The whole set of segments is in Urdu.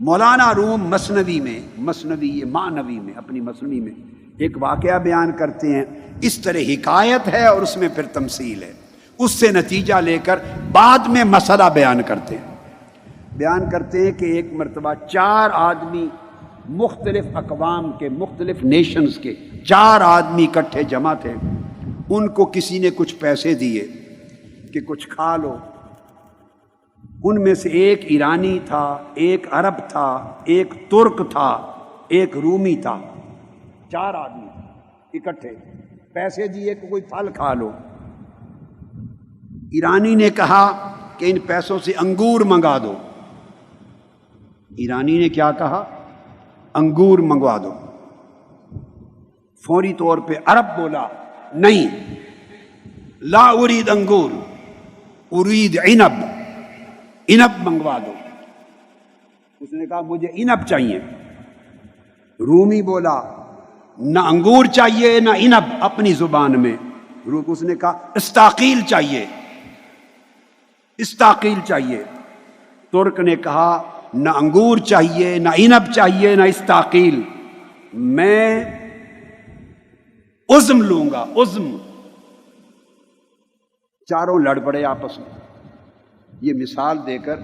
مولانا روم مثنوی میں، مثنوی یہ معنوی میں، اپنی مثنوی میں ایک واقعہ بیان کرتے ہیں، اس طرح حکایت ہے اور اس میں پھر تمثیل ہے، اس سے نتیجہ لے کر بعد میں مسئلہ بیان کرتے ہیں۔ بیان کرتے ہیں کہ ایک مرتبہ 4 آدمی مختلف اقوام کے، مختلف نیشنز کے 4 آدمی اکٹھے جمع تھے، ان کو کسی نے کچھ پیسے دیے کہ کچھ کھا لو۔ ان میں سے ایک ایرانی تھا، ایک عرب تھا، ایک ترک تھا، ایک رومی تھا، 4 آدمی اکٹھے، پیسے دیے کہ کوئی پھل کھا لو۔ ایرانی نے کہا کہ ان پیسوں سے انگور منگا دو۔ ایرانی نے کیا کہا؟ انگور منگوا دو۔ فوری طور پہ عرب بولا نہیں، لا ارید انگور، ارید عنب، عنب منگوا دو۔ اس نے کہا مجھے عنب چاہیے۔ رومی بولا نہ انگور چاہیے نہ عنب، اپنی زبان میں۔ اس نے کہا استاقیل چاہیے، استاقیل چاہیے۔ ترک نے کہا نہ انگور چاہیے نہ عنب چاہیے نہ استاقیل، میں عزم لوں گا، عزم۔ چاروں لڑ پڑے آپس میں۔ یہ مثال دے کر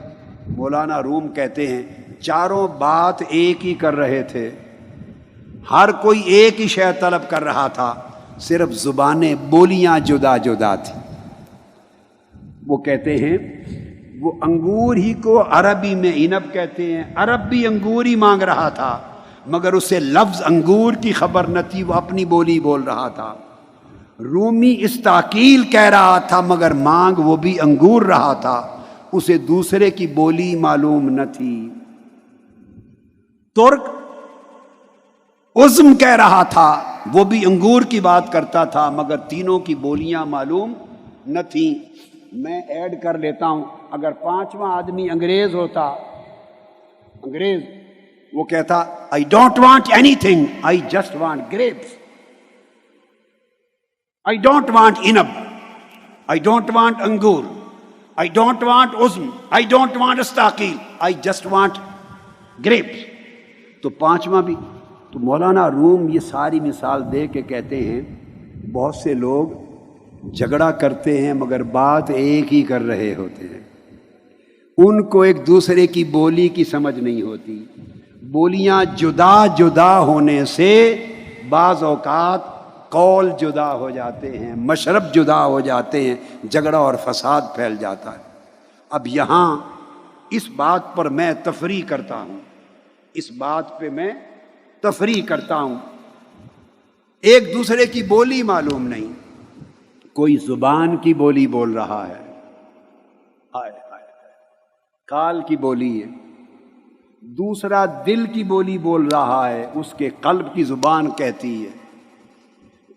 مولانا روم کہتے ہیں چاروں بات ایک ہی کر رہے تھے، ہر کوئی ایک ہی شے طلب کر رہا تھا، صرف زبانیں، بولیاں جدا جدا تھیں۔ وہ کہتے ہیں وہ انگور ہی کو عربی میں عنب کہتے ہیں، عرب بھی انگور ہی مانگ رہا تھا مگر اسے لفظ انگور کی خبر نہ تھی، وہ اپنی بولی بول رہا تھا۔ رومی استاقیل کہہ رہا تھا مگر مانگ وہ بھی انگور رہا تھا، اسے دوسرے کی بولی معلوم نہ تھی۔ ترک عزم کہہ رہا تھا، وہ بھی انگور کی بات کرتا تھا مگر تینوں کی بولیاں معلوم نہ تھیں۔ میں ایڈ کر لیتا ہوں، اگر 5واں آدمی انگریز ہوتا، انگریز، وہ کہتا I don't want anything, I just want grapes. I don't want عنب، I don't want انگور، I don't want عزم، I don't want استاقیل، I just want grapes۔ تو 5واں بھی۔ تو مولانا روم یہ ساری مثال دے کے کہتے ہیں بہت سے لوگ جھگڑا کرتے ہیں مگر بات ایک ہی کر رہے ہوتے ہیں، ان کو ایک دوسرے کی بولی کی سمجھ نہیں ہوتی۔ بولیاں جدا جدا ہونے سے بعض اوقات قول جدا ہو جاتے ہیں، مشرب جدا ہو جاتے ہیں، جھگڑا اور فساد پھیل جاتا ہے۔ اب یہاں اس بات پر میں تفریح کرتا ہوں، اس بات پہ میں تفریح کرتا ہوں۔ ایک دوسرے کی بولی معلوم نہیں، کوئی زبان کی بولی بول رہا ہے، کال کی بولی ہے، دوسرا دل کی بولی بول رہا ہے، اس کے قلب کی زبان کہتی ہے،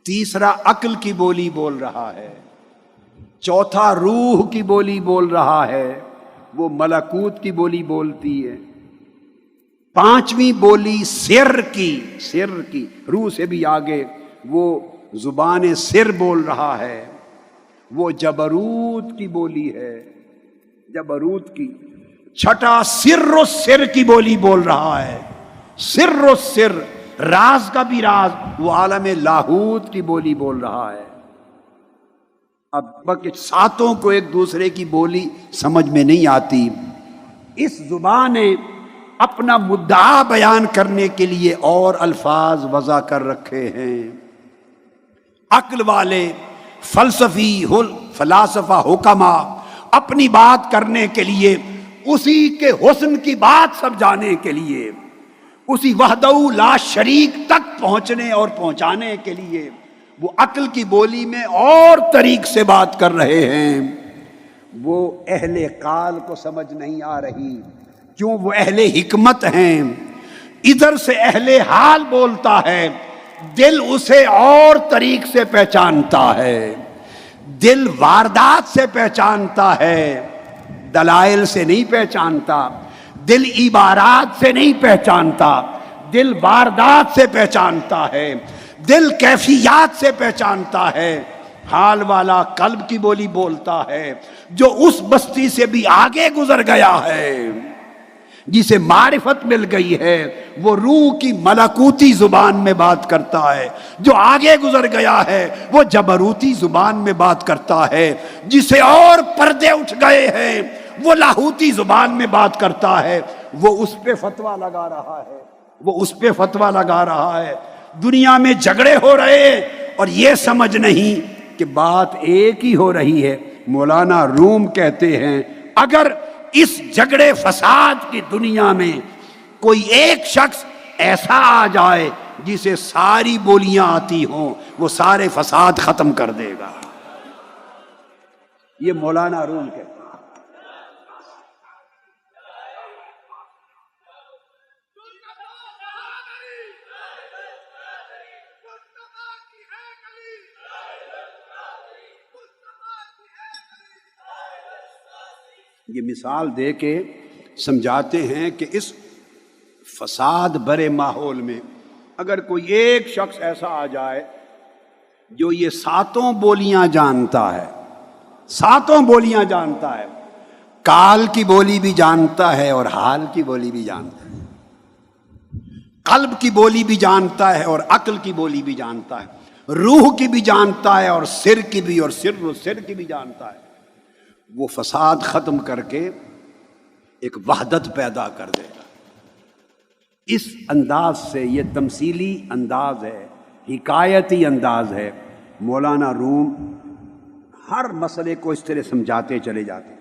تیسرا عقل کی بولی بول رہا ہے، چوتھا روح کی بولی بول رہا ہے، وہ ملکوت کی بولی بولتی ہے، 5ویں بولی سر کی، روح سے بھی آگے وہ زبان سر بول رہا ہے، وہ جبروت کی بولی ہے، جبروت کی۔ چھٹا سر و سر کی بولی بول رہا ہے، سر و سر، راز کا بھی راز، وہ عالم لاہوت کی بولی بول رہا ہے۔ اب بلکہ ساتوں کو ایک دوسرے کی بولی سمجھ میں نہیں آتی۔ اس زبان نے اپنا مدعا بیان کرنے کے لیے اور الفاظ وضع کر رکھے ہیں۔ عقل والے فلاسفہ حکما اپنی بات کرنے کے لیے، اسی کے حسن کی بات سمجھانے کے لیے، اسی وحدہ لا شریک تک پہنچنے اور پہنچانے کے لیے وہ عقل کی بولی میں اور طریق سے بات کر رہے ہیں۔ وہ اہل قال کو سمجھ نہیں آ رہی، کیوں؟ وہ اہل حکمت ہیں۔ ادھر سے اہل حال بولتا ہے، دل اسے اور طریق سے پہچانتا ہے، دل واردات سے پہچانتا ہے، دلائل سے نہیں پہچانتا، دل عبارات سے نہیں پہچانتا، دل واردات سے پہچانتا ہے، دل کیفیات سے پہچانتا ہے۔ حال والا قلب کی بولی بولتا ہے جو اس بستی سے بھی آگے گزر گیا ہے، جسے معرفت مل گئی ہے وہ روح کی ملکوتی زبان میں بات کرتا ہے، جو آگے گزر گیا ہے وہ جبروتی زبان میں بات کرتا ہے، جسے اور پردے اٹھ گئے ہیں وہ لاہوتی زبان میں بات کرتا ہے، وہ اس پہ فتویٰ لگا رہا ہے، وہ اس پہ فتویٰ لگا رہا ہے۔ دنیا میں جھگڑے ہو رہے ہیں اور یہ سمجھ نہیں کہ بات ایک ہی ہو رہی ہے۔ مولانا روم کہتے ہیں اگر اس جھگڑے فساد کی دنیا میں کوئی ایک شخص ایسا آ جائے جسے ساری بولیاں آتی ہوں، وہ سارے فساد ختم کر دے گا۔ یہ مولانا روم کہتے ہیں۔ یہ مثال دے کے سمجھاتے ہیں کہ اس فساد بھرے ماحول میں اگر کوئی ایک شخص ایسا آ جائے جو یہ ساتوں بولیاں جانتا ہے، ساتوں بولیاں جانتا ہے، کال کی بولی بھی جانتا ہے اور حال کی بولی بھی جانتا ہے، قلب کی بولی بھی جانتا ہے اور عقل کی بولی بھی جانتا ہے، روح کی بھی جانتا ہے اور سر کی بھی، اور سر و سر کی بھی جانتا ہے، وہ فساد ختم کر کے ایک وحدت پیدا کر دے گا۔ اس انداز سے، یہ تمثیلی انداز ہے، حکایتی انداز ہے، مولانا روم ہر مسئلے کو اس طرح سمجھاتے چلے جاتے ہیں۔